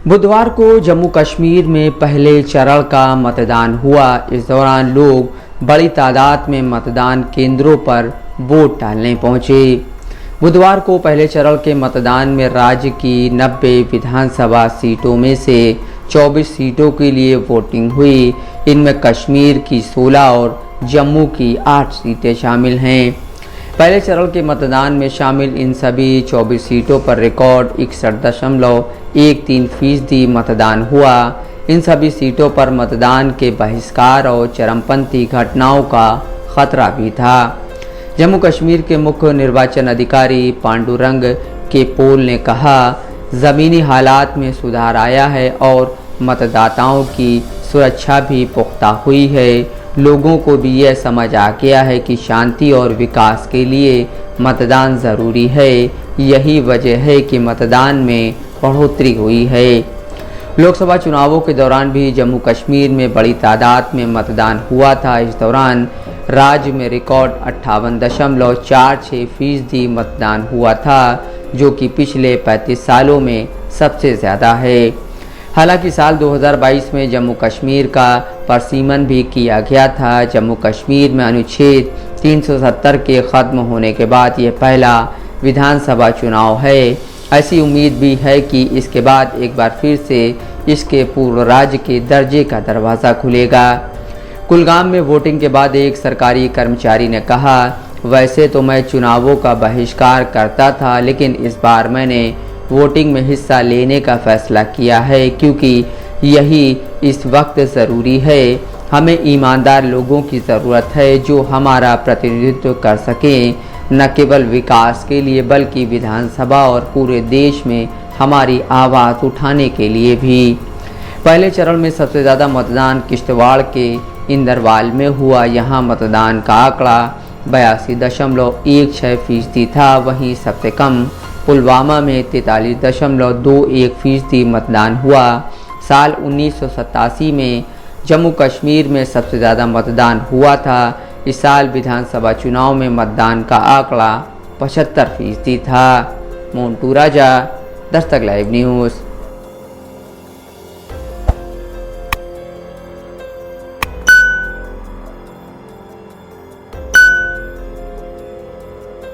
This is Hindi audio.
बुधवार को जम्मू कश्मीर में पहले चरण का मतदान हुआ। इस दौरान लोग बड़ी तादाद में मतदान केंद्रों पर वोट डालने पहुंचे। बुधवार को पहले चरण के मतदान में राज्य की 90 विधानसभा सीटों में से 24 सीटों के लिए वोटिंग हुई। इनमें कश्मीर की 16 और जम्मू की 8 सीटें शामिल हैं। पहले चरण के मतदान में शामिल इन सभी 24 सीटों पर रिकॉर्ड 61.13% मतदान हुआ। इन सभी सीटों पर मतदान के बहिष्कार और चरमपंथी घटनाओं का खतरा भी था। जम्मू कश्मीर के मुख्य निर्वाचन अधिकारी पांडुरंग के पोल ने कहा, ज़मीनी हालात में सुधार आया है और मतदाताओं की सुरक्षा भी पुख्ता हुई है। लोगों को भी यह समझ आ गया है कि शांति और विकास के लिए मतदान ज़रूरी है। यही वजह है कि मतदान में बढ़ोतरी हुई है। लोकसभा चुनावों के दौरान भी जम्मू कश्मीर में बड़ी तादाद में मतदान हुआ था। इस दौरान राज्य में रिकॉर्ड 58.46% मतदान हुआ था, जो कि पिछले 35 सालों में सबसे ज़्यादा है। हालांकि साल 2022 में जम्मू कश्मीर का परसीमन भी किया गया था। जम्मू कश्मीर में अनुच्छेद 370 के ख़त्म होने के बाद ये पहला विधानसभा चुनाव है। ऐसी उम्मीद भी है कि इसके बाद एक बार फिर से इसके पूर्व राज्य के दर्जे का दरवाज़ा खुलेगा। कुलगाम में वोटिंग के बाद एक सरकारी कर्मचारी ने कहा, वैसे तो मैं चुनावों का बहिष्कार करता था, लेकिन इस बार मैंने वोटिंग में हिस्सा लेने का फैसला किया है क्योंकि यही इस वक्त ज़रूरी है। हमें ईमानदार लोगों की ज़रूरत है जो हमारा प्रतिनिधित्व कर सकें, न केवल विकास के लिए बल्कि विधानसभा और पूरे देश में हमारी आवाज़ उठाने के लिए भी। पहले चरण में सबसे ज़्यादा मतदान किश्तवाड़ के इंदरवाल में हुआ। यहाँ मतदान का आंकड़ा 82.16% था। वहीं सबसे कम पुलवामा में 43.21% मतदान हुआ। साल 1987 में जम्मू कश्मीर में सबसे ज़्यादा मतदान हुआ था। इस साल विधानसभा चुनाव में मतदान का आंकड़ा 75% था। मोन्टू राजा, दस्तक लाइव न्यूज़।